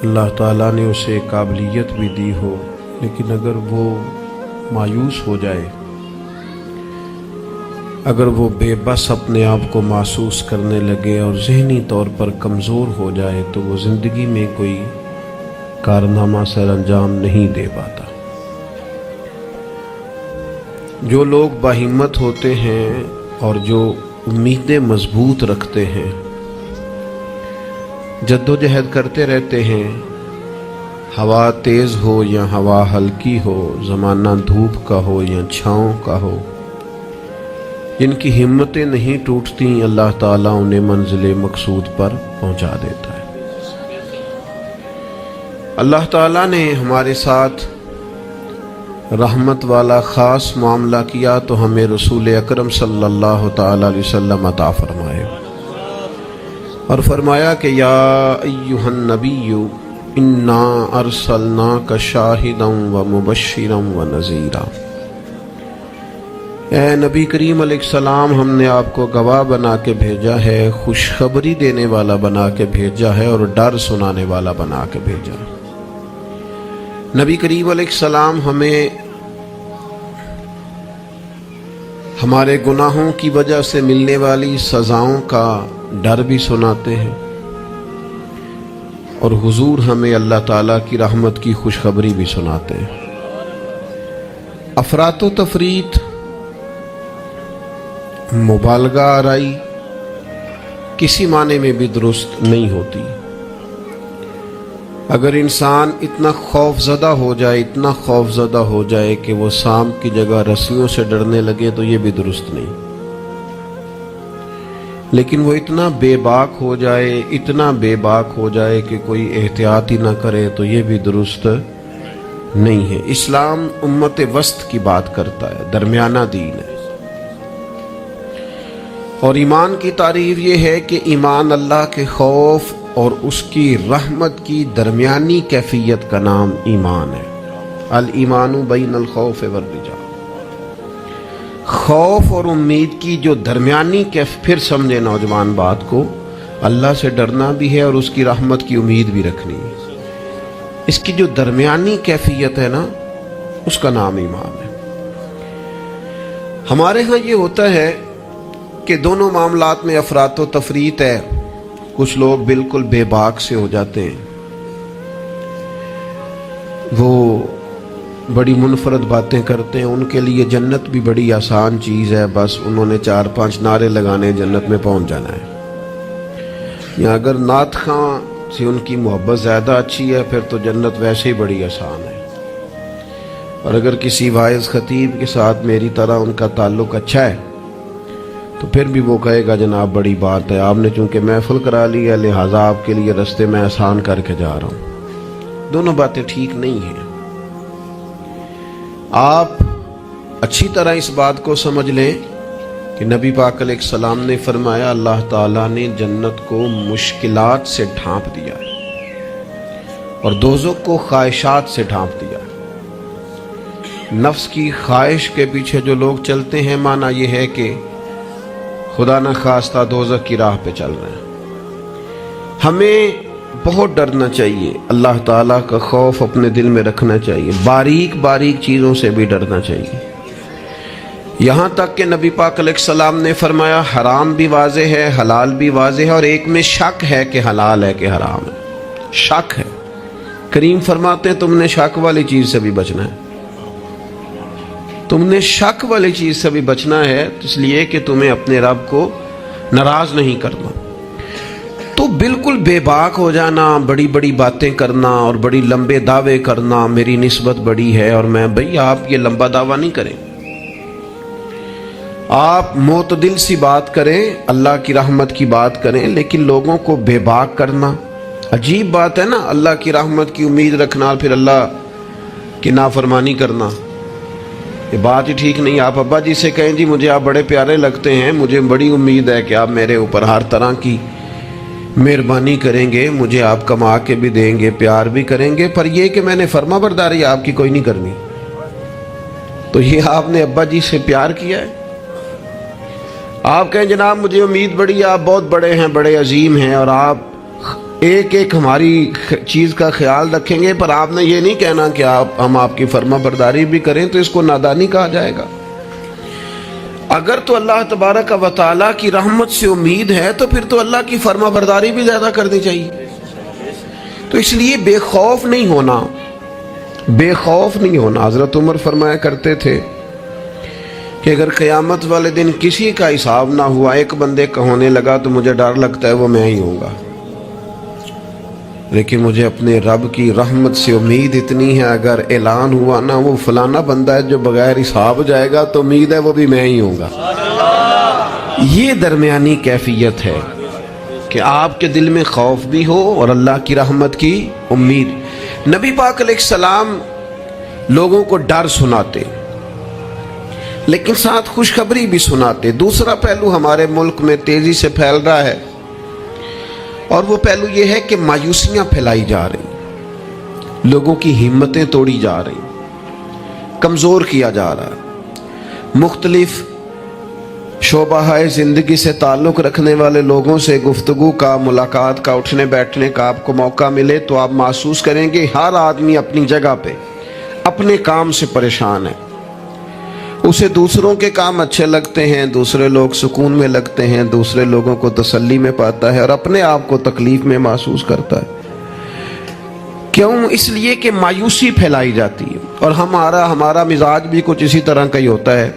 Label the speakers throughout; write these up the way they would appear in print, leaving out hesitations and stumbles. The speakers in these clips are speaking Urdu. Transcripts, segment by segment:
Speaker 1: اللہ تعالیٰ نے اسے قابلیت بھی دی ہو، لیکن اگر وہ مایوس ہو جائے، اگر وہ بے بس اپنے آپ کو محسوس کرنے لگے اور ذہنی طور پر کمزور ہو جائے تو وہ زندگی میں کوئی کارنامہ سر انجام نہیں دے پاتا۔ جو لوگ باہمت ہوتے ہیں اور جو امیدیں مضبوط رکھتے ہیں، جدوجہد کرتے رہتے ہیں، ہوا تیز ہو یا ہوا ہلکی ہو، زمانہ دھوپ کا ہو یا چھاؤں کا ہو، جن کی ہمتیں نہیں ٹوٹتی، اللہ تعالیٰ انہیں منزل مقصود پر پہنچا دیتا ہے۔ اللہ تعالیٰ نے ہمارے ساتھ رحمت والا خاص معاملہ کیا تو ہمیں رسول اکرم صلی اللہ تعالیٰ علیہ وسلم عطا فرمائے، اور فرمایا کہ یا ایہا النبی انا ارسلناک شاہدا ومبشرا ونذیرا، اے نبی کریم علیہ السلام، ہم نے آپ کو گواہ بنا کے بھیجا ہے، خوشخبری دینے والا بنا کے بھیجا ہے، اور ڈر سنانے والا بنا کے بھیجا ہے۔ نبی کریم علیہ السلام ہمیں ہمارے گناہوں کی وجہ سے ملنے والی سزاؤں کا ڈر بھی سناتے ہیں، اور حضور ہمیں اللہ تعالیٰ کی رحمت کی خوشخبری بھی سناتے ہیں۔ افراط و تفریط، مبالغہ آرائی کسی معنی میں بھی درست نہیں ہوتی۔ اگر انسان اتنا خوف زدہ ہو جائے، اتنا خوف زدہ ہو جائے کہ وہ سانپ کی جگہ رسیوں سے ڈرنے لگے تو یہ بھی درست نہیں، لیکن وہ اتنا بے باک ہو جائے، اتنا بے باک ہو جائے کہ کوئی احتیاط ہی نہ کرے تو یہ بھی درست نہیں ہے۔ اسلام امت وسط کی بات کرتا ہے، درمیانہ دین ہے، اور ایمان کی تعریف یہ ہے کہ ایمان اللہ کے خوف اور اس کی رحمت کی درمیانی کیفیت کا نام ایمان ہے۔ الایمان بین الخوف والرجاء، خوف اور امید کی جو درمیانی پھر سمجھے نوجوان بات کو، اللہ سے ڈرنا بھی ہے اور اس کی رحمت کی امید بھی رکھنی ہے، اس کی جو درمیانی کیفیت ہے نا، اس کا نام ایمان ہے۔ ہمارے ہاں یہ ہوتا ہے کہ دونوں معاملات میں افراط و تفریط ہے۔ کچھ لوگ بالکل بے باک سے ہو جاتے ہیں، وہ بڑی منفرد باتیں کرتے ہیں، ان کے لیے جنت بھی بڑی آسان چیز ہے، بس انہوں نے 4-5 نعرے لگانے، جنت میں پہنچ جانا ہے۔ یا اگر نعت خواں سے ان کی محبت زیادہ اچھی ہے، پھر تو جنت ویسے ہی بڑی آسان ہے۔ اور اگر کسی واعظ خطیب کے ساتھ میری طرح ان کا تعلق اچھا ہے تو پھر بھی وہ کہے گا جناب بڑی بات ہے، آپ نے چونکہ محفل کرا لی ہے لہٰذا آپ کے لیے رستے میں آسان کر کے جا رہا ہوں۔ دونوں باتیں ٹھیک نہیں ہیں۔ آپ اچھی طرح اس بات کو سمجھ لیں کہ نبی پاک علیہ السلام نے فرمایا اللہ تعالیٰ نے جنت کو مشکلات سے ڈھانپ دیا اور دوزخ کو خواہشات سے ڈھانپ دیا۔ نفس کی خواہش کے پیچھے جو لوگ چلتے ہیں، معنی یہ ہے کہ خدا نہ خواستہ دوزخ کی راہ پہ چل رہے ہیں۔ ہمیں بہت ڈرنا چاہیے، اللہ تعالیٰ کا خوف اپنے دل میں رکھنا چاہیے، باریک باریک چیزوں سے بھی ڈرنا چاہیے، یہاں تک کہ نبی پاک علیہ السلام نے فرمایا حرام بھی واضح ہے، حلال بھی واضح ہے، اور ایک میں شک ہے کہ حلال ہے کہ حرام ہے، شک ہے۔ کریم فرماتے ہیں تم نے شک والی چیز سے بھی بچنا ہے، تم نے شک والی چیز سے بھی بچنا ہے، اس لیے کہ تمہیں اپنے رب کو ناراض نہیں کرنا۔ تو بالکل بے باک ہو جانا، بڑی بڑی باتیں کرنا اور بڑی لمبے دعوے کرنا، میری نسبت بڑی ہے اور میں، بھئی آپ یہ لمبا دعویٰ نہیں کریں، آپ معتدل سی بات کریں، اللہ کی رحمت کی بات کریں، لیکن لوگوں کو بے باک کرنا عجیب بات ہے نا۔ اللہ کی رحمت کی امید رکھنا اور پھر اللہ کی نافرمانی کرنا، یہ بات ہی ٹھیک نہیں۔ آپ ابا جی سے کہیں جی مجھے آپ بڑے پیارے لگتے ہیں، مجھے بڑی امید ہے کہ آپ میرے اوپر ہر طرح کی مہربانی کریں گے، مجھے آپ کما کے بھی دیں گے، پیار بھی کریں گے، پر یہ کہ میں نے فرما برداری آپ کی کوئی نہیں کرنی، تو یہ آپ نے ابا جی سے پیار کیا ہے؟ آپ کہیں جناب مجھے امید بڑی ہے، آپ بہت بڑے ہیں، بڑے عظیم ہیں، اور آپ ایک ایک ہماری چیز کا خیال رکھیں گے، پر آپ نے یہ نہیں کہنا کہ ہم آپ کی فرما برداری بھی کریں تو اس کو نادانی کہا جائے گا۔ اگر تو اللہ تبارک و تعالیٰ کی رحمت سے امید ہے تو پھر تو اللہ کی فرما برداری بھی زیادہ کرنی چاہیے۔ تو اس لیے بے خوف نہیں ہونا، بے خوف نہیں ہونا۔ حضرت عمر فرمایا کرتے تھے کہ اگر قیامت والے دن کسی کا حساب نہ ہوا، ایک بندے کا ہونے لگا تو مجھے ڈر لگتا ہے وہ میں ہی ہوں گا، لیکن مجھے اپنے رب کی رحمت سے امید اتنی ہے، اگر اعلان ہوا نا وہ فلانا بندہ ہے جو بغیر حساب جائے گا تو امید ہے وہ بھی میں ہی ہوں گا۔ یہ درمیانی کیفیت ہے کہ آپ کے دل میں خوف بھی ہو اور اللہ کی رحمت کی امید۔ نبی پاک علیہ السلام لوگوں کو ڈر سناتے لیکن ساتھ خوشخبری بھی سناتے۔ دوسرا پہلو ہمارے ملک میں تیزی سے پھیل رہا ہے، اور وہ پہلو یہ ہے کہ مایوسیاں پھیلائی جا رہی، لوگوں کی ہمتیں توڑی جا رہی، کمزور کیا جا رہا ہے۔ مختلف شعبہ زندگی سے تعلق رکھنے والے لوگوں سے گفتگو کا، ملاقات کا، اٹھنے بیٹھنے کا آپ کو موقع ملے تو آپ محسوس کریں گے ہر آدمی اپنی جگہ پہ اپنے کام سے پریشان ہے۔ اسے دوسروں کے کام اچھے لگتے ہیں، دوسرے لوگ سکون میں لگتے ہیں، دوسرے لوگوں کو تسلی میں پاتا ہے، اور اپنے آپ کو تکلیف میں محسوس کرتا ہے۔ کیوں؟ اس لیے کہ مایوسی پھیلائی جاتی ہے، اور ہمارا مزاج بھی کچھ اسی طرح کا ہی ہوتا ہے۔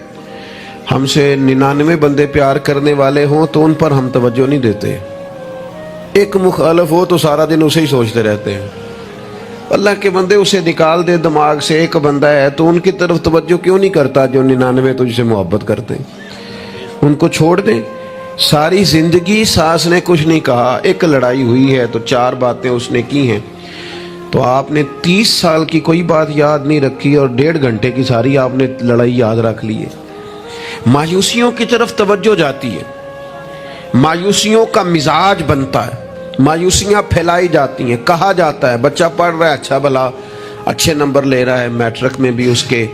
Speaker 1: ہم سے 99 بندے پیار کرنے والے ہوں تو ان پر ہم توجہ نہیں دیتے، ایک مخالف ہو تو سارا دن اسے ہی سوچتے رہتے ہیں۔ اللہ کے بندے اسے نکال دے دماغ سے، ایک بندہ ہے تو ان کی طرف توجہ کیوں نہیں کرتا جو 99 تجھ سے محبت کرتے ہیں؟ ان کو چھوڑ دیں۔ ساری زندگی ساس نے کچھ نہیں کہا، ایک لڑائی ہوئی ہے تو 4 باتیں اس نے کی ہیں، تو آپ نے 30 سال کی کوئی بات یاد نہیں رکھی اور 1.5 گھنٹے کی ساری آپ نے لڑائی یاد رکھ لی ہے۔ مایوسیوں کی طرف توجہ جاتی ہے، مایوسیوں کا مزاج بنتا ہے، مایوسیاں پھیلائی جاتی ہیں۔ کہا جاتا ہے بچہ پڑھ رہا ہے، اچھا بھلا اچھے نمبر لے رہا ہے، میٹرک میں بھی اس کے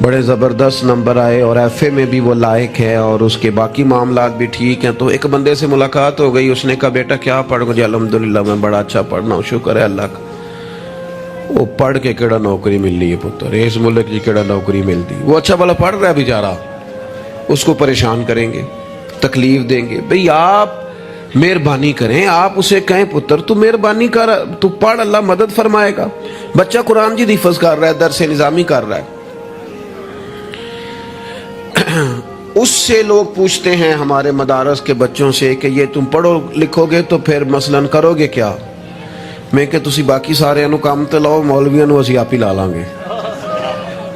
Speaker 1: بڑے زبردست نمبر آئے اور ایف اے میں بھی وہ لائق ہے اور اس کے باقی معاملات بھی ٹھیک ہیں، تو ایک بندے سے ملاقات ہو گئی، اس نے کہا بیٹا کیا پڑھ گئے؟ الحمدللہ میں بڑا اچھا پڑھنا ہوں، شکر ہے اللہ کا۔ وہ پڑھ کے کیڑا نوکری مل رہی ہے پتر، اس ملک کی کیڑا نوکری ملتی؟ وہ اچھا بھلا پڑھ رہا ہے بیچارہ، اس کو پریشان کریں گے، تکلیف دیں گے۔ بھئی آپ مہربانی کریں، آپ اسے کہیں پتر تو مہربانی کر، تو پڑھ، اللہ مدد فرمائے گا۔ بچہ قرآن جی حفظ کر رہا ہے، درس نظامی کر رہا ہے، اس سے لوگ پوچھتے ہیں ہمارے مدارس کے بچوں سے کہ یہ تم پڑھو لکھو گے تو پھر مثلاً کرو گے کیا؟ میں کہ تسی باقی سارے انو کام تے لاؤ، مولویاں نو اسی آپ ہی لا لیں گے۔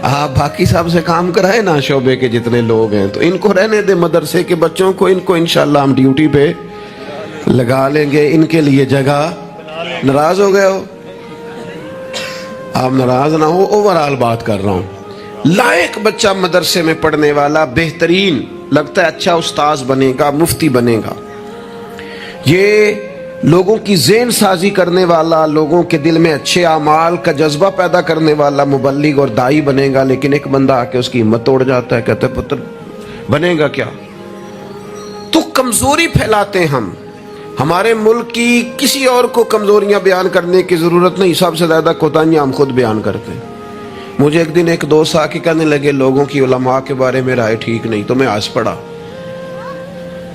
Speaker 1: آپ باقی صاحب سے کام کرائے نا، شعبے کے جتنے لوگ ہیں، تو ان کو رہنے دے مدرسے کے بچوں کو، ان کو انشاءاللہ ہم ڈیوٹی پہ لگا لیں گے، ان کے لیے جگہ۔ ناراض ہو گئے ہو؟ آپ ناراض نہ ہو، اوورال بات کر رہا ہوں۔ لائق بچہ مدرسے میں پڑھنے والا، بہترین لگتا ہے، اچھا استاذ بنے گا، مفتی بنے گا، یہ لوگوں کی ذہن سازی کرنے والا، لوگوں کے دل میں اچھے اعمال کا جذبہ پیدا کرنے والا مبلغ اور داعی بنے گا۔ لیکن ایک بندہ آ کے اس کی ہمت توڑ جاتا ہے، کہتا ہے پتر بنے گا کیا؟ تو کمزوری پھیلاتے ہیں ہم۔ ہمارے ملک کی کسی اور کو کمزوریاں بیان کرنے کی ضرورت نہیں، سب سے زیادہ کوتاہیاں ہم خود بیان کرتے ہیں۔ مجھے ایک دن ایک دوست آ کے کہنے لگے لوگوں کی علماء کے بارے میں رائے ٹھیک نہیں، تو میں ہنس پڑا،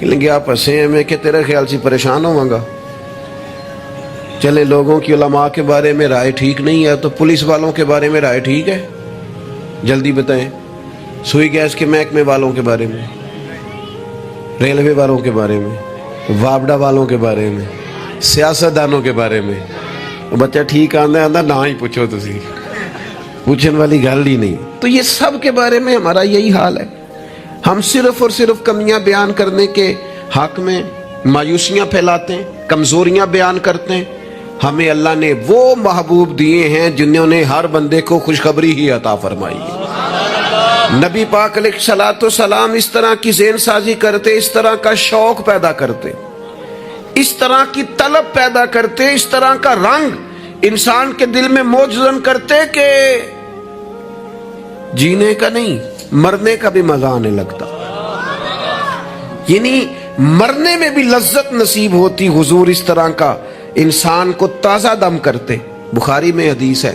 Speaker 1: کہ لگے آپ ہنسے ہیں، میں کہ تیرے خیال سے پریشان ہوں گا۔ چلے لوگوں کی علماء کے بارے میں رائے ٹھیک نہیں ہے تو پولیس والوں کے بارے میں رائے ٹھیک ہے؟ جلدی بتائیں۔ سوئی گیس کے محکمے والوں کے بارے میں، ریلوے والوں کے بارے میں، وابڈا والوں کے بارے میں، سیاستدانوں کے بارے میں، بچہ ٹھیک آندہ نہ ہی پوچھو، تسی پوچھنے والی گل ہی نہیں۔ تو یہ سب کے بارے میں ہمارا یہی حال ہے، ہم صرف اور صرف کمیاں بیان کرنے کے حق میں مایوسیاں پھیلاتے ہیں، کمزوریاں بیان کرتے ہیں۔ ہمیں اللہ نے وہ محبوب دیے ہیں جنہوں نے ہر بندے کو خوشخبری ہی عطا فرمائی ہے۔ نبی پاک علیہ الصلوۃ والسلام اس طرح کی ذہن سازی کرتے، اس طرح کا شوق پیدا کرتے، اس طرح کی طلب پیدا کرتے، اس طرح کا رنگ انسان کے دل میں موجزن کرتے کہ جینے کا نہیں مرنے کا بھی مزہ آنے لگتا، یعنی مرنے میں بھی لذت نصیب ہوتی۔ حضور اس طرح کا انسان کو تازہ دم کرتے. بخاری میں حدیث ہے,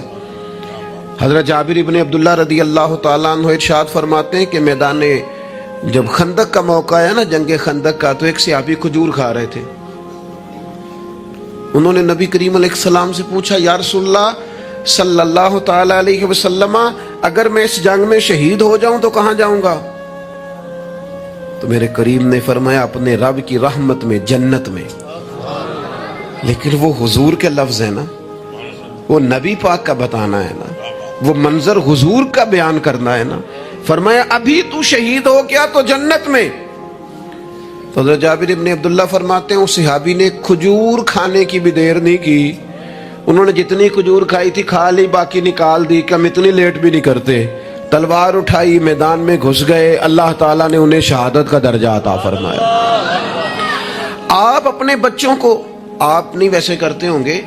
Speaker 1: حضرت جابر ابن عبداللہ رضی اللہ تعالیٰ عنہ ارشاد فرماتے ہیں کہ میدان جب خندق کا موقع ہے نا, جنگ خندق کا, تو ایک صحابی کھجور کھا رہے تھے. انہوں نے نبی کریم علیہ السلام سے پوچھا, یا رسول اللہ صلی اللہ تعالیٰ علیہ وسلم, اگر میں اس جنگ میں شہید ہو جاؤں تو کہاں جاؤں گا؟ تو میرے کریم نے فرمایا, اپنے رب کی رحمت میں, جنت میں. لیکن وہ حضور کے لفظ ہے نا, وہ نبی پاک کا بتانا ہے نا, وہ منظر حضور کا بیان کرنا ہے نا. فرمایا ابھی تو شہید ہو گیا تو جنت میں. تو حضرت جابر ابن عبداللہ فرماتے ہیں اس صحابی نے کھجور کھانے کی بھی دیر نہیں کی, انہوں نے جتنی کھجور کھائی تھی کھا لی, باقی نکال دی, کہ ہم اتنی لیٹ بھی نہیں کرتے. تلوار اٹھائی, میدان میں گھس گئے, اللہ تعالیٰ نے انہیں شہادت کا درجہ عطا فرمایا. آپ اپنے بچوں کو, آپ نہیں ویسے کرتے ہوں گے,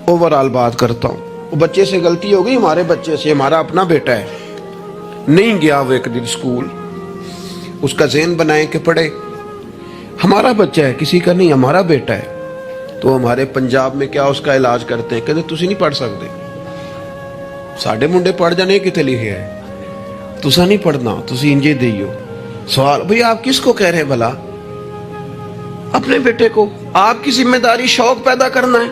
Speaker 1: اوورآل بات کرتا ہوں, وہ بچے سے غلطی ہو گئی, ہمارے بچے سے, ہمارا اپنا بیٹا ہے, نہیں گیا وہ ایک دن اسکول, اس کا ذہن بنائے کہ پڑھے. ہمارا بچہ ہے, کسی کا نہیں, ہمارا بیٹا ہے. تو ہمارے پنجاب میں کیا اس کا علاج کرتے ہیں, کہتے تسی نہیں پڑھ سکتے, ساڈے منڈے پڑھ جانے کتے لکھے ہے, تسا نہیں پڑھنا, تسی انجے دیو. سوال, بھئی آپ کس کو کہہ رہے ہیں بھلا؟ اپنے بیٹے کو. آپ کی ذمہ داری شوق پیدا کرنا ہے.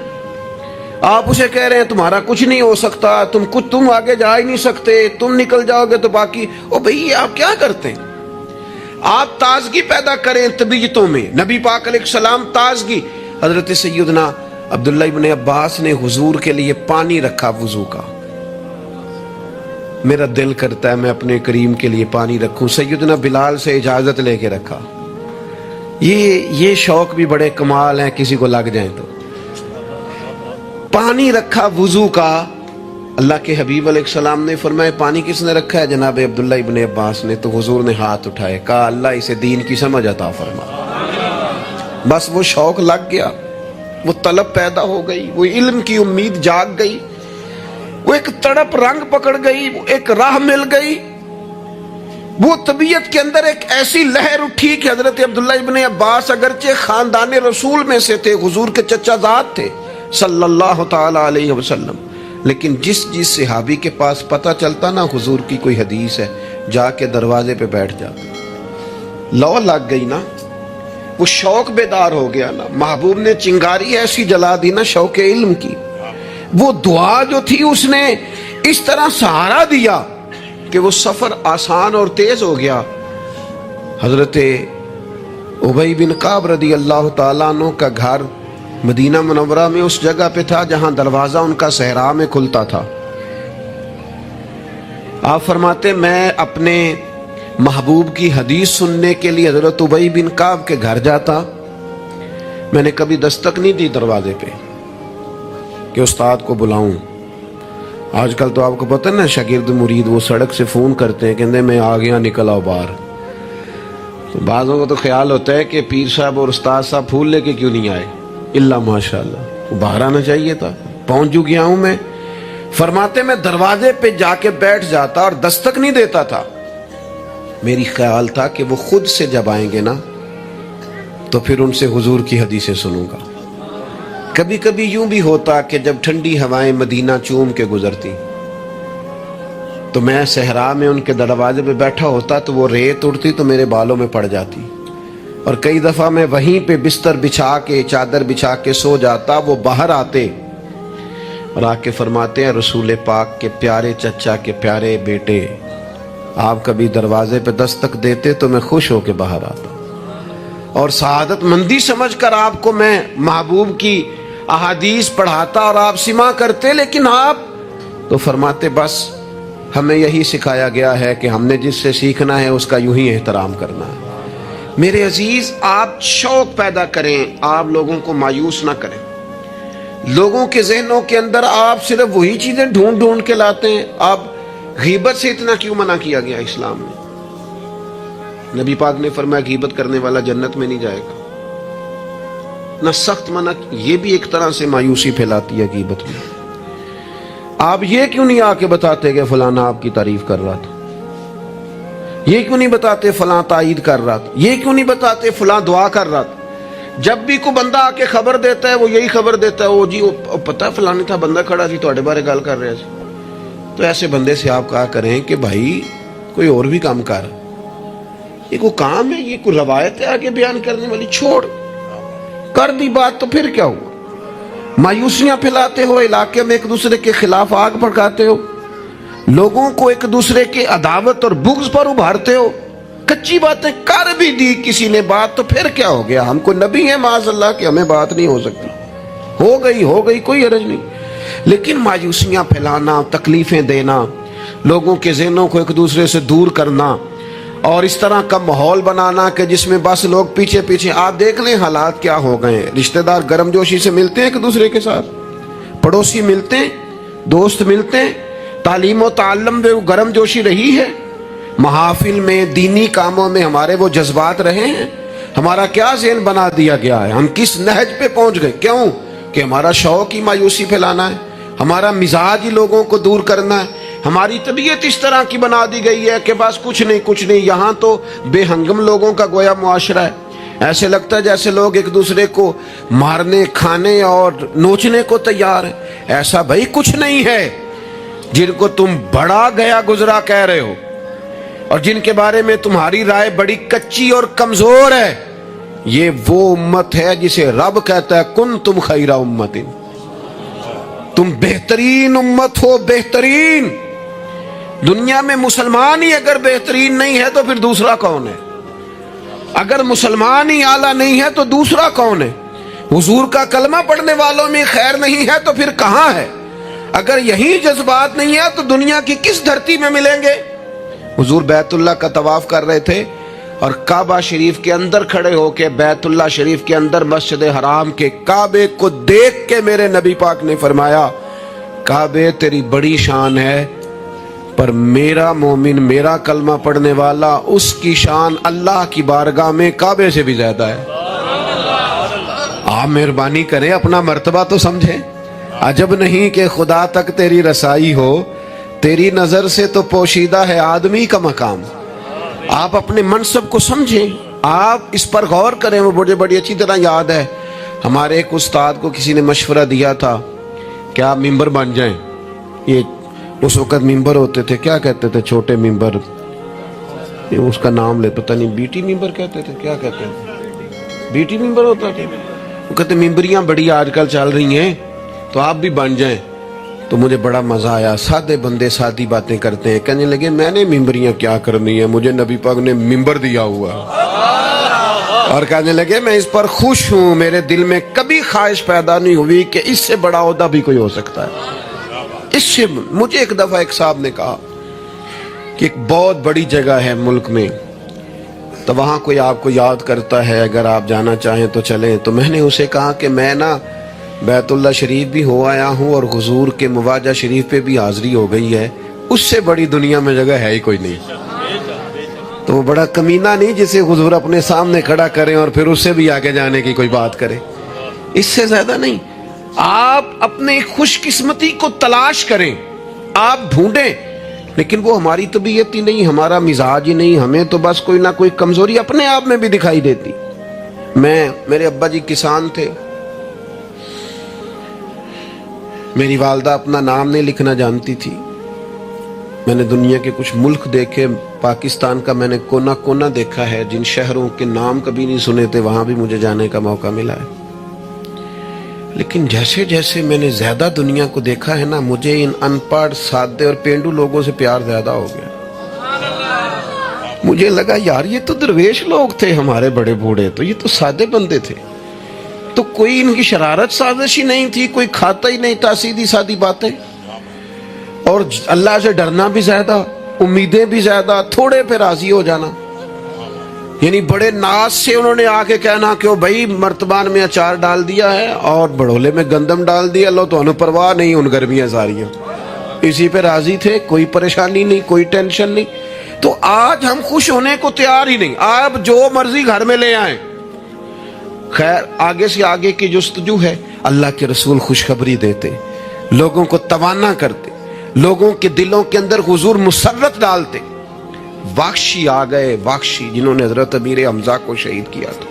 Speaker 1: آپ اسے کہہ رہے ہیں تمہارا کچھ نہیں ہو سکتا, تم آگے جا ہی نہیں سکتے, تم نکل جاؤ گے تو باقی. او بھئی آپ کیا کرتے ہیں؟ آپ تازگی پیدا کریں طبیعتوں میں. نبی پاک علیہ السلام تازگی. حضرت سیدنا عبداللہ ابن عباس نے حضور کے لیے پانی رکھا وضو کا. میرا دل کرتا ہے میں اپنے کریم کے لیے پانی رکھوں. سیدنا بلال سے اجازت لے کے رکھا. یہ شوق بھی بڑے کمال ہیں, کسی کو لگ جائیں تو. پانی رکھا وضو کا. اللہ کے حبیب علیہ السلام نے فرمایا پانی کس نے رکھا ہے؟ جناب عبداللہ ابن عباس نے. تو حضور نے ہاتھ اٹھائے, کہا اللہ اسے دین کی سمجھ عطا فرما. بس وہ شوق لگ گیا, وہ طلب پیدا ہو گئی, وہ علم کی امید جاگ گئی, وہ ایک تڑپ رنگ پکڑ گئی, وہ ایک راہ مل گئی. وہ طبیعت کے اندر ایک ایسی لہر اٹھی کہ حضرت عبداللہ ابن عباس اگرچہ خاندان رسول میں سے تھے, حضور کے چچا زاد تھے صلی اللہ تعالی علیہ وسلم, لیکن جس صحابی کے پاس پتہ چلتا نا حضور کی کوئی حدیث ہے, جا کے دروازے پہ بیٹھ جاتا. لو لگ گئی نا, وہ شوق بیدار ہو گیا نا. محبوب نے چنگاری ایسی جلا دی نا شوق علم کی. وہ دعا جو تھی اس نے اس طرح سہارا دیا کہ وہ سفر آسان اور تیز ہو گیا. حضرت ابی بن کعب رضی اللہ تعالیٰ عنہ کا گھر مدینہ منورہ میں اس جگہ پہ تھا جہاں دروازہ ان کا صحرا میں کھلتا تھا. آپ فرماتے میں اپنے محبوب کی حدیث سننے کے لیے حضرت ابی بن کعب کے گھر جاتا. میں نے کبھی دستک نہیں دی دروازے پہ کہ استاد کو بلاؤں. آج کل تو آپ کو پتہ نا شاگرد مرید وہ سڑک سے فون کرتے ہیں, کہتے میں آ گیا, نکل آؤ باہر. تو بعضوں کو تو خیال ہوتا ہے کہ پیر صاحب اور استاد صاحب پھول لے کے کیوں نہیں آئے, اللہ ماشاءاللہ وہ باہر آنا چاہیے تھا, پہنچ جو گیا ہوں میں. فرماتے میں دروازے پہ جا کے بیٹھ جاتا اور دستک نہیں دیتا تھا. میری خیال تھا کہ وہ خود سے جب آئیں گے نا تو پھر ان سے حضور کی حدیثیں سنوں گا. کبھی کبھی یوں بھی ہوتا کہ جب ٹھنڈی ہوائیں مدینہ چوم کے گزرتی تو میں صحرا میں ان کے دروازے پہ بیٹھا ہوتا تو وہ ریت اڑتی تو میرے بالوں میں پڑ جاتی, اور کئی دفعہ میں وہیں پہ بستر بچھا کے چادر بچھا کے سو جاتا. وہ باہر آتے اور آ کے فرماتے ہیں رسول پاک کے پیارے چچا کے پیارے بیٹے, آپ کبھی دروازے پہ دستک دیتے تو میں خوش ہو کے باہر آتا, اور سعادت مندی سمجھ کر آپ کو میں محبوب کی احادیث پڑھاتا اور آپ سماع کرتے. لیکن آپ تو فرماتے بس ہمیں یہی سکھایا گیا ہے کہ ہم نے جس سے سیکھنا ہے اس کا یوں ہی احترام کرنا ہے. میرے عزیز, آپ شوق پیدا کریں, آپ لوگوں کو مایوس نہ کریں. لوگوں کے ذہنوں کے اندر آپ صرف وہی چیزیں ڈھونڈ ڈھونڈ کے لاتے ہیں. آپ غیبت سے اتنا کیوں منع کیا گیا اسلام میں؟ نبی پاک نے فرمایا غیبت کرنے والا جنت میں نہیں جائے گا. نہ سخت منع, یہ بھی ایک طرح سے مایوسی پھیلاتی ہے غیبت میں. آپ یہ کیوں نہیں آ کے بتاتے کہ فلانا آپ کی تعریف کر رہا تھا, یہ کیوں نہیں بتاتے فلاں تائید کر رہا تھا, یہ کیوں نہیں بتاتے فلاں دعا کر رہا تھا. جب بھی کوئی بندہ آ کے خبر دیتا ہے وہ یہی خبر دیتا ہے، وہ جی وہ پتہ فلانے تھا بندہ کھڑا سی تواڈے بارے گل کر رہا سی۔ تو ایسے بندے سے آپ کہا کریں کہ بھائی کوئی اور بھی کام کر، یہ کوئی کام ہے، یہ کوئی روایت ہے آگے بیان کرنے والی، چھوڑ، کر دی بات تو پھر کیا ہوا؟ مایوسیاں پھیلاتے ہو، علاقے میں ایک دوسرے کے خلاف آگ بھڑکاتے ہو، لوگوں کو ایک دوسرے کے عداوت اور بغض پر ابھارتے ہو، کچی باتیں کر بھی دی کسی نے بات تو پھر کیا ہو گیا؟ ہم کو نبی ہیں معاذ اللہ کہ ہمیں بات نہیں ہو سکتی، ہو گئی کوئی حرج نہیں۔ لیکن مایوسیاں پھیلانا، تکلیفیں دینا، لوگوں کے ذہنوں کو ایک دوسرے سے دور کرنا اور اس طرح کا ماحول بنانا کہ جس میں بس لوگ پیچھے پیچھے، آپ دیکھ لیں حالات کیا ہو گئے ہیں۔ رشتہ دار گرم جوشی سے ملتے ہیں ایک دوسرے کے ساتھ، پڑوسی ملتے ہیں، دوست ملتے ہیں، تعلیم و تعلم میں وہ گرم جوشی رہی ہے، محافل میں دینی کاموں میں ہمارے وہ جذبات رہے ہیں؟ ہمارا کیا ذہن بنا دیا گیا ہے؟ ہم کس نہج پہ پہنچ گئے؟ کیوں کہ ہمارا شوق ہی مایوسی پھیلانا ہے، ہمارا مزاج ہی لوگوں کو دور کرنا ہے، ہماری طبیعت اس طرح کی بنا دی گئی ہے کہ بس کچھ نہیں۔ یہاں تو بے ہنگم لوگوں کا گویا معاشرہ ہے، ایسے لگتا ہے جیسے لوگ ایک دوسرے کو مارنے، کھانے اور نوچنے کو تیار ہیں۔ ایسا بھائی کچھ نہیں ہے۔ جن کو تم بڑا گیا گزرا کہہ رہے ہو اور جن کے بارے میں تمہاری رائے بڑی کچی اور کمزور ہے، یہ وہ امت ہے جسے رب کہتا ہے کن تم خیر امت، تم بہترین امت ہو، بہترین۔ دنیا میں مسلمان ہی اگر بہترین نہیں ہے تو پھر دوسرا کون ہے؟ اگر مسلمان ہی اعلیٰ نہیں ہے تو دوسرا کون ہے؟ حضور کا کلمہ پڑھنے والوں میں خیر نہیں ہے تو پھر کہاں ہے؟ اگر یہی جذبات نہیں ہے تو دنیا کی کس دھرتی میں ملیں گے؟ حضور بیت اللہ کا طواف کر رہے تھے اور کعبہ شریف کے اندر کھڑے ہو کے، بیت اللہ شریف کے اندر مسجد حرام کے کعبے کو دیکھ کے میرے نبی پاک نے فرمایا کعبے تیری بڑی شان ہے، پر میرا مومن، میرا کلمہ پڑھنے والا، اس کی شان اللہ کی بارگاہ میں کعبے سے بھی زیادہ ہے۔ آپ مہربانی کریں اپنا مرتبہ تو سمجھیں۔ عجب نہیں کہ خدا تک تیری رسائی ہو، تیری نظر سے تو پوشیدہ ہے آدمی کا مقام۔ آپ اپنے منصب کو سمجھیں، آپ اس پر غور کریں۔ وہ مجھے بڑی اچھی طرح یاد ہے، ہمارے ایک استاد کو کسی نے مشورہ دیا تھا کہ آپ ممبر بن جائیں۔ یہ اس وقت ممبر ہوتے تھے، کیا کہتے تھے، چھوٹے ممبر، اس کا نام لے پتہ نہیں، بیٹی ممبر کہتے تھے، کیا کہتے ہیں، بیٹی ممبر ہوتا تھا۔ وہ کہتے ممبریاں بڑی آج کل چل رہی ہیں تو آپ بھی بن جائیں۔ تو مجھے بڑا مزہ آیا، سادے بندے سادی باتیں کرتے ہیں۔ کہنے لگے میں نے ممبریاں کیا کرنی ہے، مجھے نبی پاک نے ممبر دیا ہوا، اور کہنے لگے میں اس پر خوش ہوں، میرے دل میں کبھی خواہش پیدا نہیں ہوئی کہ اس سے بڑا عہدہ بھی کوئی ہو سکتا ہے۔ اس سے مجھے ایک دفعہ ایک صاحب نے کہا کہ ایک بہت بڑی جگہ ہے ملک میں، تو وہاں کوئی آپ کو یاد کرتا ہے، اگر آپ جانا چاہیں تو چلیں۔ تو میں نے اسے کہا کہ میں نا بیت اللہ شریف بھی ہو آیا ہوں اور حضور کے مواجہ شریف پہ بھی حاضری ہو گئی ہے، اس سے بڑی دنیا میں جگہ ہے ہی کوئی نہیں۔ تو وہ بڑا کمینہ نہیں جسے حضور اپنے سامنے کھڑا کریں اور پھر اس سے بھی آگے جانے کی کوئی بات کرے، اس سے زیادہ نہیں۔ آپ اپنے خوش قسمتی کو تلاش کریں، آپ ڈھونڈیں، لیکن وہ ہماری طبیعت ہی نہیں، ہمارا مزاج ہی نہیں، ہمیں تو بس کوئی نہ کوئی کمزوری اپنے آپ میں بھی دکھائی دیتی۔ میرے ابا جی کسان تھے، میری والدہ اپنا نام نہیں لکھنا جانتی تھی۔ میں نے دنیا کے کچھ ملک دیکھے، پاکستان کا میں نے کونا کونا دیکھا ہے، جن شہروں کے نام کبھی نہیں سنے تھے وہاں بھی مجھے جانے کا موقع ملا ہے۔ لیکن جیسے جیسے میں نے زیادہ دنیا کو دیکھا ہے نا، مجھے ان ان پڑھ، سادے اور پینڈو لوگوں سے پیار زیادہ ہو گیا۔ مجھے لگا یار یہ تو درویش لوگ تھے ہمارے بڑے بوڑھے، تو یہ تو سادے بندے تھے، تو کوئی ان کی شرارت سازش ہی نہیں تھی، کوئی کھاتا ہی نہیں تھا، سیدھی سادی باتیں، اور اللہ سے ڈرنا بھی زیادہ، امیدیں بھی زیادہ، تھوڑے پہ راضی ہو جانا۔ یعنی بڑے ناز سے انہوں نے آ کے کہنا کہ بھائی مرتبان میں اچار ڈال دیا ہے اور بڑھولے میں گندم ڈال دیا، لو تو انہوں پرواہ نہیں، ان گرمیاں ساری ہیں، اسی پہ راضی تھے، کوئی پریشانی نہیں، کوئی ٹینشن نہیں۔ تو آج ہم خوش ہونے کو تیار ہی نہیں، آپ جو مرضی گھر میں لے آئیں۔ خیر، آگے سے آگے کی جستجو ہے، اللہ کے رسول خوشخبری دیتے، لوگوں کو توانا کرتے، لوگوں کے دلوں کے اندر حضور مسرت ڈالتے۔ واخشی آ گئے، واخشی جنہوں نے حضرت امیر حمزہ کو شہید کیا تھا۔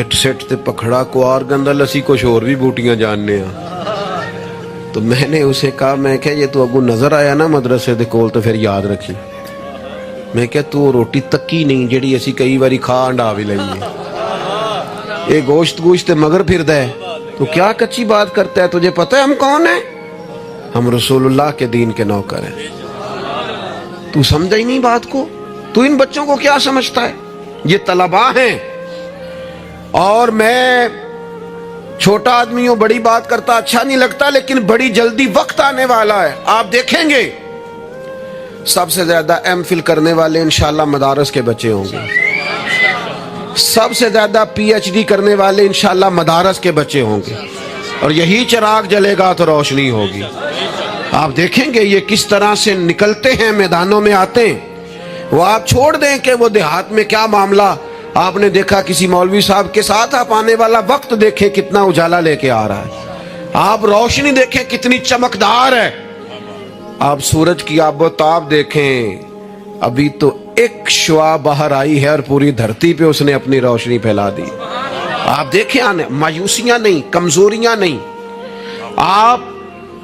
Speaker 1: اٹ سٹ تے پکھڑا کوار گندہ لسی کچھ اور بھی بوٹیاں جاننے ہیں. تو میں نے اسے کہا میں کہ یہ تو اگو نظر آیا نا مدرسے دے کول تو پھر یاد رکھی. میں کہ تو روٹی تکی نہیں جڑی اسی کئی باری کھا انڈا بھی لئیے. یہ گوشت مگر پھر دے تو کیا کچی بات کرتا ہے. تجھے پتہ ہے ہم کون ہیں؟ ہم رسول اللہ کے دین کے نوکر ہیں. تو سمجھا ہی نہیں بات کو. تو ان بچوں کو کیا سمجھتا ہے؟ یہ طلباء ہیں. اور میں چھوٹا آدمی ہوں, بڑی بات کرتا اچھا نہیں لگتا, لیکن بڑی جلدی وقت آنے والا ہے. آپ دیکھیں گے سب سے زیادہ ایم فل کرنے والے انشاءاللہ مدارس کے بچے ہوں گے. سب سے زیادہ پی ایچ ڈی کرنے والے انشاءاللہ مدارس کے بچے ہوں گے. اور یہی چراغ جلے گا تو روشنی ہوگی. آپ دیکھیں گے یہ کس طرح سے نکلتے ہیں, میدانوں میں آتے ہیں. وہ آپ چھوڑ دیں کہ وہ دیہات میں کیا معاملہ. آپ نے دیکھا کسی مولوی صاحب کے ساتھ آپ آنے والا وقت دیکھیں کتنا اجالا لے کے آ رہا ہے. آپ روشنی دیکھیں کتنی چمکدار ہے. آپ سورج کی آب و تاب دیکھیں, ابھی تو ایک شعاع باہر آئی ہے اور پوری دھرتی پہ اس نے اپنی روشنی پھیلا دی. آپ دیکھیں آنے مایوسیاں نہیں, کمزوریاں نہیں. آپ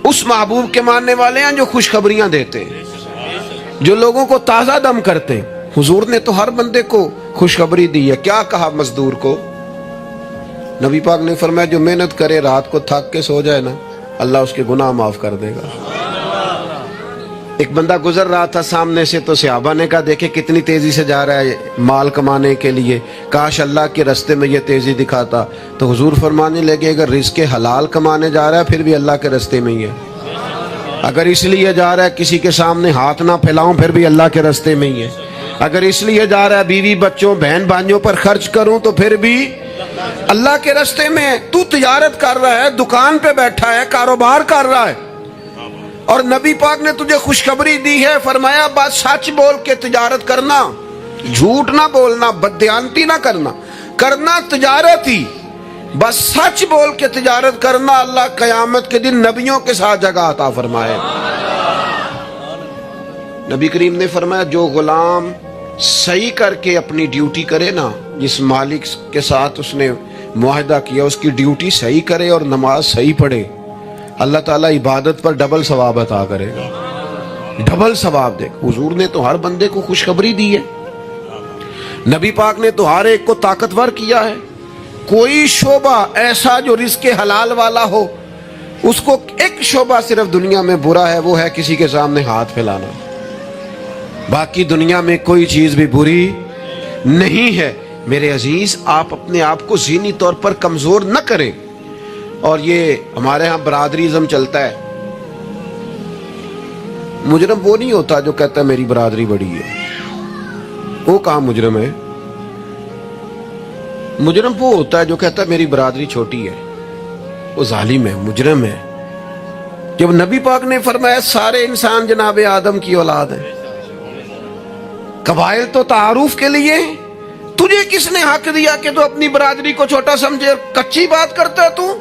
Speaker 1: اس محبوب کے ماننے والے ہیں جو خوشخبریاں دیتے ہیں, جو لوگوں کو تازہ دم کرتے ہیں. حضور نے تو ہر بندے کو خوشخبری دی ہے. کیا کہا مزدور کو؟ نبی پاک نے فرمایا جو محنت کرے رات کو تھک کے سو جائے نا, اللہ اس کے گناہ معاف کر دے گا. ایک بندہ گزر رہا تھا سامنے سے, تو صحابہ نے کہا دیکھیں کتنی تیزی سے جا رہا ہے مال کمانے کے لیے, کاش اللہ کے رستے میں یہ تیزی دکھاتا. تو حضور فرمانے لگے اگر رزق حلال کمانے جا رہا ہے پھر بھی اللہ کے رستے میں ہی ہے. اگر اس لیے جا رہا ہے کسی کے سامنے ہاتھ نہ پھیلاؤں پھر بھی اللہ کے رستے میں ہی ہے. اگر اس لیے جا رہا ہے بیوی بچوں بہن بھائیوں پر خرچ کروں تو پھر بھی اللہ کے رستے میں ہے. تو تجارت کر رہا ہے, دکان پہ بیٹھا ہے, کاروبار کر رہا ہے, اور نبی پاک نے تجھے خوشخبری دی ہے, فرمایا بات سچ بول کے تجارت کرنا, جھوٹ نہ بولنا, بددیانتی نہ کرنا. کرنا تجارت ہی, بس سچ بول کے تجارت کرنا. اللہ قیامت کے دن نبیوں کے ساتھ جگہ عطا فرمائے. نبی کریم نے فرمایا جو غلام صحیح کر کے اپنی ڈیوٹی کرے نا, جس مالک کے ساتھ اس نے معاہدہ کیا اس کی ڈیوٹی صحیح کرے اور نماز صحیح پڑھے, اللہ تعالیٰ عبادت پر ڈبل ثواب عطا کرے گا. ڈبل ثواب دے. حضور نے تو ہر بندے کو خوشخبری دی ہے. نبی پاک نے تو ہر ایک کو طاقتور کیا ہے. کوئی شعبہ ایسا جو رزق حلال والا ہو, اس کو ایک شعبہ صرف دنیا میں برا ہے, وہ ہے کسی کے سامنے ہاتھ پھیلانا. باقی دنیا میں کوئی چیز بھی بری نہیں ہے. میرے عزیز آپ اپنے آپ کو ذہنی طور پر کمزور نہ کریں. اور یہ ہمارے ہاں برادریزم چلتا ہے. مجرم وہ نہیں ہوتا جو کہتا ہے میری برادری بڑی ہے. وہ کہاں مجرم ہے؟ مجرم وہ ہوتا ہے جو کہتا ہے میری برادری چھوٹی ہے. وہ ظالم ہے, مجرم ہے. جب نبی پاک نے فرمایا سارے انسان جناب آدم کی اولاد ہیں, قبائل تو تعارف کے لیے ہیں, تجھے کس نے حق دیا کہ تو اپنی برادری کو چھوٹا سمجھے؟ کچی بات کرتا ہے تو.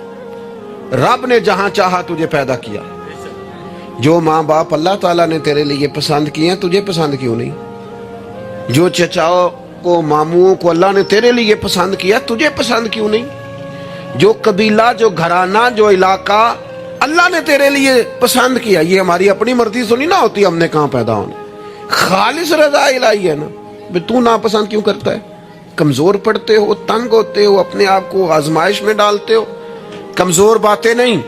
Speaker 1: رب نے جہاں چاہا تجھے پیدا کیا. جو ماں باپ اللہ تعالیٰ نے تیرے لیے پسند کیے ہیں تجھے پسند کیوں نہیں؟ جو چچاؤں کو ماموں کو اللہ نے تیرے لیے پسند کیا تجھے پسند کیوں نہیں؟ جو قبیلہ, جو گھرانہ, جو علاقہ اللہ نے تیرے لیے پسند کیا, یہ ہماری اپنی مرضی سے نہیں نہ ہوتی ہم نے کہاں پیدا ہونا. خالص رضا الہی ہے نا. تو ناپسند کیوں کرتا ہے؟ کمزور پڑتے ہو, تنگ ہوتے ہو, اپنے آپ کو آزمائش میں ڈالتے ہو. کمزور باتیں نہیں.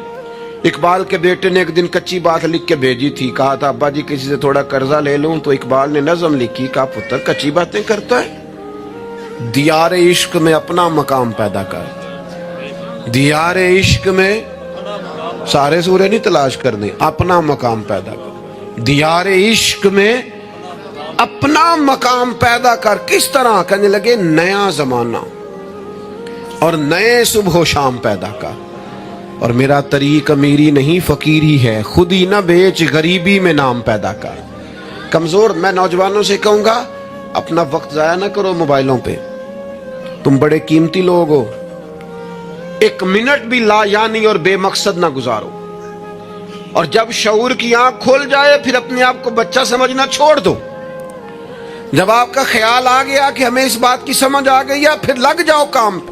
Speaker 1: اقبال کے بیٹے نے ایک دن کچی بات لکھ کے بھیجی تھی. کہا تھا ابا جی کسی سے تھوڑا قرضہ لے لوں, تو اقبال نے نظم لکھی. کہا پتر کچی باتیں کرتا ہے, دیار عشق میں اپنا مقام پیدا کر. دیار عشق میں سارے سورے نہیں تلاش کرنے, اپنا مقام پیدا کر. دیار عشق میں اپنا مقام پیدا کر. کس طرح؟ کہنے لگے نیا زمانہ اور نئے صبح و شام پیدا کر. اور میرا طریق امیری نہیں فقیری ہے, خود ہی نہ بیچ غریبی میں نام پیدا کر. کمزور میں نوجوانوں سے کہوں گا اپنا وقت ضائع نہ کرو موبائلوں پہ. تم بڑے قیمتی لوگ ہو, ایک منٹ بھی لا یعنی اور بے مقصد نہ گزارو. اور جب شعور کی آنکھ کھول جائے پھر اپنے آپ کو بچہ سمجھنا چھوڑ دو. جب آپ کا خیال آ گیا کہ ہمیں اس بات کی سمجھ آ گئی ہے, پھر لگ جاؤ کام پہ.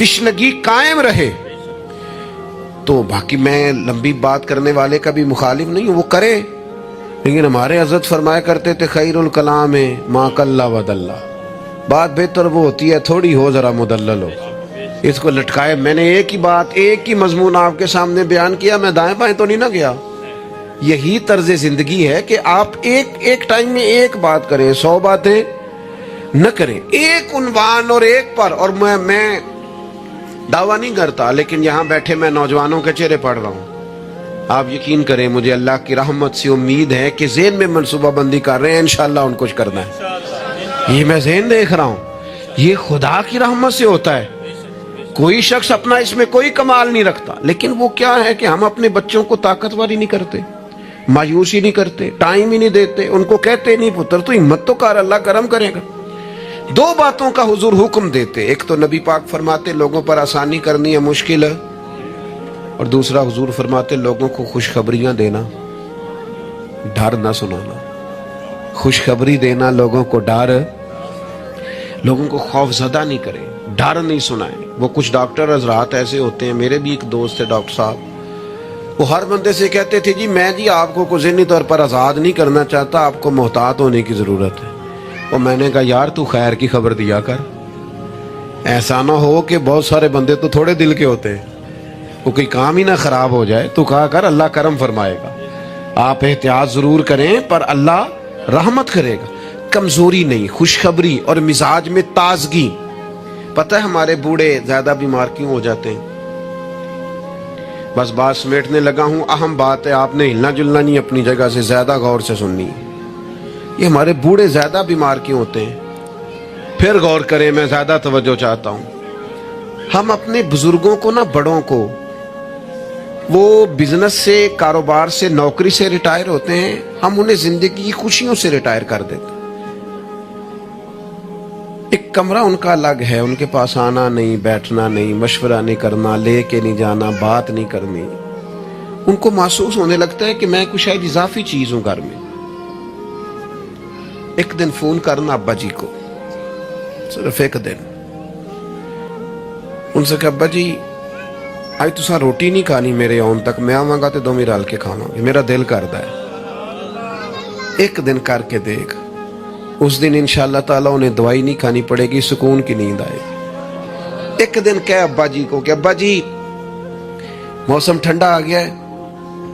Speaker 1: تشنگی قائم رہے. تو باقی میں لمبی بات کرنے والے کا بھی مخالف نہیں ہوں، وہ کرے، لیکن ہمارے حضرت فرمایا کرتے تھے خیر الکلام ما قل ودل، بات بہتر وہ ہوتی ہے تھوڑی ہو ذرا مدلل ہو. اس کو لٹکائے. میں نے ایک ہی بات، ایک ہی مضمون آپ کے سامنے بیان کیا، میں دائیں بائیں تو نہیں نہ گیا. یہی طرز زندگی ہے کہ آپ ایک ٹائم میں ایک بات کریں، 100 باتیں نہ کریں، ایک عنوان اور ایک پر. اور میں دعویٰ نہیں کرتا، لیکن یہاں بیٹھے میں نوجوانوں کے چہرے پڑھ رہا ہوں. آپ یقین کریں مجھے اللہ کی رحمت سے امید ہے کہ ذہن میں منصوبہ بندی کر رہے ہیں، انشاءاللہ ان کچھ کرنا ہے. یہ میں ذہن دیکھ رہا ہوں، یہ خدا کی رحمت سے ہوتا ہے. کوئی شخص اپنا اس میں کوئی کمال نہیں رکھتا، لیکن وہ کیا ہے کہ ہم اپنے بچوں کو طاقتور ہی نہیں کرتے، مایوس ہی نہیں کرتے، ٹائم ہی نہیں دیتے. ان کو کہتے نہیں پتر تو ہمت تو کر، اللہ کرم کرے گا. 2 باتوں کا حضور حکم دیتے، ایک تو نبی پاک فرماتے لوگوں پر آسانی کرنی ہے مشکل ہے، اور دوسرا حضور فرماتے لوگوں کو خوشخبریاں دینا، ڈر نہ سنانا. خوشخبری دینا، لوگوں کو ڈر، لوگوں کو خوف زدہ نہیں کرے، ڈر نہیں سنائے. وہ کچھ ڈاکٹر حضرات ایسے ہوتے ہیں، میرے بھی ایک دوست ہے ڈاکٹر صاحب، وہ ہر بندے سے کہتے تھے میں آپ کو ذہنی طور پر آزاد نہیں کرنا چاہتا، آپ کو محتاط ہونے کی ضرورت ہے. اور میں نے کہا یار تو خیر کی خبر دیا کر، ایسا نہ ہو کہ بہت سارے بندے تو تھوڑے دل کے ہوتے ہیں، وہ کوئی کام ہی نہ خراب ہو جائے. تو کہا کر اللہ کرم فرمائے گا. آپ احتیاط ضرور کریں پر اللہ رحمت کرے گا. کمزوری نہیں، خوشخبری اور مزاج میں تازگی. پتہ ہے ہمارے بوڑھے زیادہ بیمار کیوں ہو جاتے ہیں؟ بس بات سمیٹنے لگا ہوں، اہم بات ہے، آپ نے ہلنا جلنا نہیں، اپنی جگہ سے زیادہ غور سے سننی. یہ ہمارے بوڑھے زیادہ بیمار کیوں ہوتے ہیں؟ پھر غور کریں، میں زیادہ توجہ چاہتا ہوں. ہم اپنے بزرگوں کو نہ، بڑوں کو، وہ بزنس سے، کاروبار سے، نوکری سے ریٹائر ہوتے ہیں، ہم انہیں زندگی کی خوشیوں سے ریٹائر کر دیتے. ایک کمرہ ان کا الگ ہے، ان کے پاس آنا نہیں، بیٹھنا نہیں، مشورہ نہیں کرنا، لے کے نہیں جانا، بات نہیں کرنی. ان کو محسوس ہونے لگتا ہے کہ میں کچھ شاید اضافی چیز ہوں گھر میں. ایک دن فون کرنا ابا جی کو، صرف ایک دن، ان سے کہ ابا جی آج تساں روٹی نہیں کھانی میرے آن تک، میں آواں گا تے دوویں رل کے کھاواں گے، میرا دل کردا ہے. ایک دن کر کے دیکھ، اس دن انشاءاللہ تعالیٰ انہیں دوائی نہیں کھانی پڑے گی، سکون کی نیند آئے گی. ایک دن کہے ابا جی کو کہ ابا جی موسم ٹھنڈا آ گیا ہے،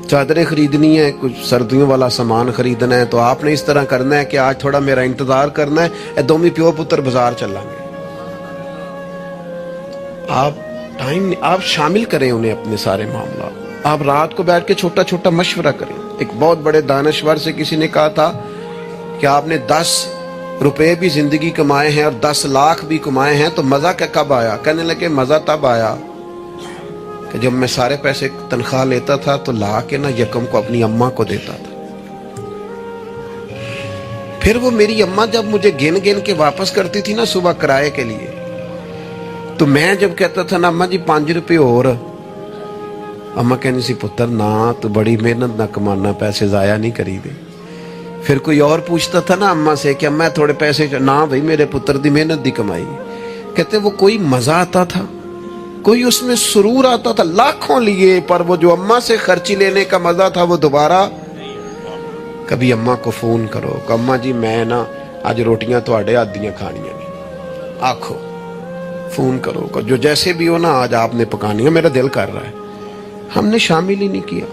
Speaker 1: چادریں خریدنی ہے، کچھ سردیوں والا سامان خریدنا ہے، تو آپ نے اس طرح کرنا ہے کہ آج تھوڑا میرا انتظار کرنا ہے، اے دومی پیو پتر بازار چلیں گے. آپ شامل کریں انہیں اپنے سارے معاملات. آپ رات کو بیٹھ کے چھوٹا چھوٹا مشورہ کریں. ایک بہت بڑے دانشور سے کسی نے کہا تھا کہ آپ نے 10 روپے بھی زندگی کمائے ہیں اور 10 لاکھ بھی کمائے ہیں، تو مزہ کب آیا؟ کہنے لگے مزہ تب آیا کہ جب میں سارے پیسے تنخواہ لیتا تھا تو لا کے نہ یکم کو اپنی اماں کو دیتا تھا. پھر وہ میری اماں جب مجھے گن گن کے واپس کرتی تھی نا صبح کرائے کے لیے، تو میں جب کہتا تھا نا اماں جی 5 روپے اور، اماں کہنی سی پتر نہ تو بڑی محنت نہ کمانا، پیسے ضائع نہیں کری دے. پھر کوئی اور پوچھتا تھا نا اماں سے کہ اماں تھوڑے پیسے، نہ بھائی میرے پتر دی محنت دی کمائی. کہتے وہ کوئی مزہ آتا تھا، کوئی اس میں سرور آتا تھا، لاکھوں لیے، پر وہ جو اماں سے خرچی لینے کا مزہ تھا وہ دوبارہ. کبھی اماں کو فون کرو کہ اماں جی میں نا آج روٹیاں تواڈے ہاتھ دیاں کھانیاں نے، آکھو، فون کرو کہ جو جیسے بھی ہو نا آج آپ نے پکانی ہے، میرا دل کر رہا ہے. ہم نے شامل ہی نہیں کیا.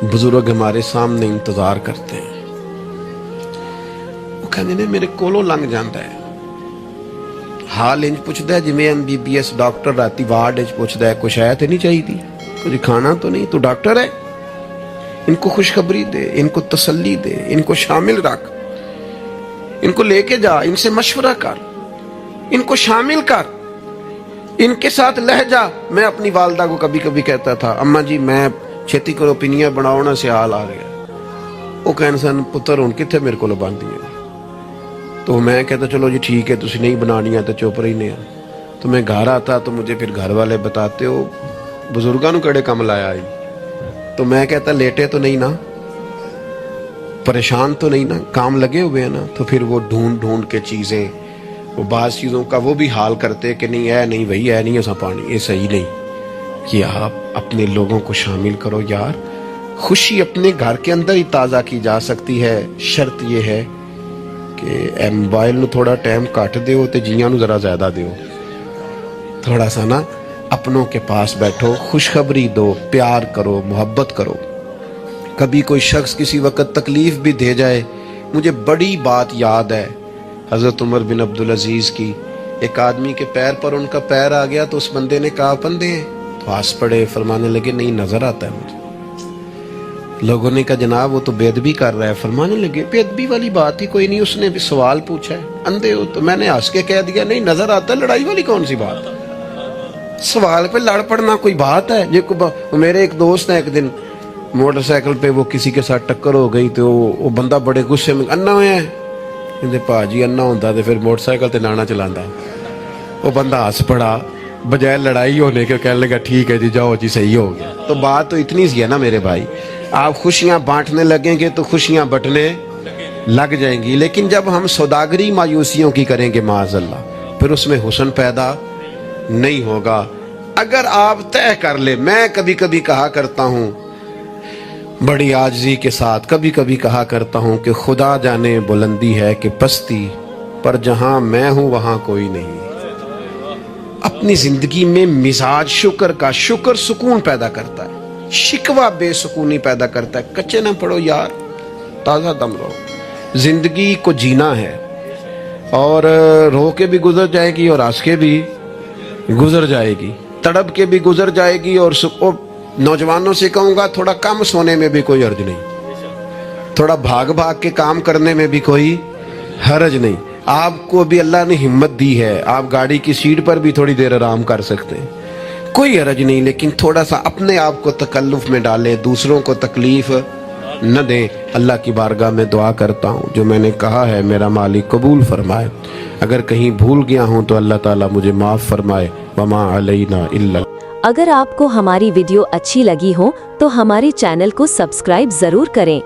Speaker 1: بزرگ ہمارے سامنے انتظار کرتے ہیں، وہ کہنے نے میرے کولوں لنگ جاندہ ہے، حال انج پوچھدا ہے جویں MBBS ڈاکٹر راتی وارڈ وچ پوچھدا ہے کچھ ہے تے نہیں چاہیے تھی، کچھ کھانا تو نہیں، تو ڈاکٹر ہے. ان کو خوشخبری دے، ان کو تسلی دے، ان کو شامل رکھ، ان کو لے کے جا، ان سے مشورہ کر، ان کو شامل کر، ان کے ساتھ لہجہ. میں اپنی والدہ کو کبھی کبھی کہتا تھا اماں جی میں چھتی کرو پینیاں بناؤنا سے حال آ گیا. وہ کہنے سن پتر ہن کتھے میرے کو باندھی ہے. تو میں کہتا چلو جی ٹھیک ہے تسی نہیں بنانی ہے تو چپ رہنے. تو میں گھر آتا تو مجھے پھر گھر والے بتاتے ہو بزرگاں نو کڑے کم لایا آئی. تو میں کہتا لیٹے تو نہیں نا، پریشان تو نہیں نا، کام لگے ہوئے ہیں نا. تو پھر وہ ڈھونڈ ڈھونڈ کے چیزیں وہ بعض چیزوں کا وہ بھی حال کرتے کہ نہیں ہے نہیں بھائی ہے نہیں ایسا پانی یہ صحیح نہیں. کہ آپ اپنے لوگوں کو شامل کرو یار. خوشی اپنے گھر کے اندر ہی تازہ کی جا سکتی ہے. شرط یہ ہے کہ اے موبائل نو تھوڑا ٹائم کٹ دیو تے جیاں نو ذرا زیادہ دیو. تھوڑا سا نا اپنوں کے پاس بیٹھو, خوشخبری دو, پیار کرو, محبت کرو. کبھی کوئی شخص کسی وقت تکلیف بھی دے جائے. مجھے بڑی بات یاد ہے حضرت عمر بن عبدالعزیز کی. ایک آدمی کے پیر پر ان کا پیر آ گیا تو اس بندے نے کہا بندے ہیں تو ہنس پڑے, فرمانے لگے نہیں نظر آتا ہے مجھے. لوگوں نے کہا جناب وہ تو بے ادبی کر رہا ہے. فرمانے لگے بے ادبی والی بات ہی کوئی نہیں, اس نے بھی سوال پوچھا ہے اندھے ہو تو میں نے ہنس کے کہہ دیا نہیں نظر آتا ہے. لڑائی والی کون سی بات ہے؟ سوال پہ لڑ پڑنا کوئی بات ہے؟ میرے ایک دوست ہیں, ایک دن موٹر سائیکل پہ وہ کسی کے ساتھ ٹکر ہو گئی تو وہ بندہ بڑے غصے میں انا ہویا ہے. کہتے پاجی انا ہوتا تو پھر موٹر سائیکل تے نانا چلانا. وہ بندہ ہنس پڑا, بجائے لڑائی ہونے کے کہنے لگا ٹھیک ہے جی جاؤ جی صحیح ہو گیا. تو بات تو اتنی سی ہے نا میرے بھائی, آپ خوشیاں بانٹنے لگیں گے تو خوشیاں بٹنے لگ جائیں گی. لیکن جب ہم سوداگری مایوسیوں کی کریں گے معاذ اللہ پھر اس میں حسن پیدا نہیں ہوگا. اگر آپ طے کر لیں, میں کبھی کبھی کہا کرتا ہوں بڑی عاجزی کے ساتھ, کبھی کبھی کہا کرتا ہوں کہ خدا جانے بلندی ہے کہ پستی, پر جہاں میں ہوں وہاں کوئی نہیں. اپنی زندگی میں مزاج شکر کا, شکر سکون پیدا کرتا ہے, شکوہ بے سکونی پیدا کرتا ہے. کچے نہ پڑو یار, تازہ دم رہو. زندگی کو جینا ہے اور رو کے بھی گزر جائے گی اور ہنس کے بھی گزر جائے گی, تڑپ کے بھی گزر جائے گی. اور نوجوانوں سے کہوں گا تھوڑا کم سونے میں بھی کوئی حرج نہیں, تھوڑا بھاگ بھاگ کے کام کرنے میں بھی کوئی حرج نہیں. آپ کو بھی اللہ نے ہمت دی ہے, آپ گاڑی کی سیٹ پر بھی تھوڑی دیر آرام کر سکتے ہیں, کوئی حرج نہیں. لیکن تھوڑا سا اپنے آپ کو تکلف میں ڈالیں, دوسروں کو تکلیف نہ دیں. اللہ کی بارگاہ میں دعا کرتا ہوں جو میں نے کہا ہے میرا مالک قبول فرمائے. اگر کہیں بھول گیا ہوں تو اللہ تعالیٰ مجھے معاف فرمائے. وما علینا الا.
Speaker 2: اگر آپ کو ہماری ویڈیو اچھی لگی ہو تو ہمارے چینل کو سبسکرائب ضرور کریں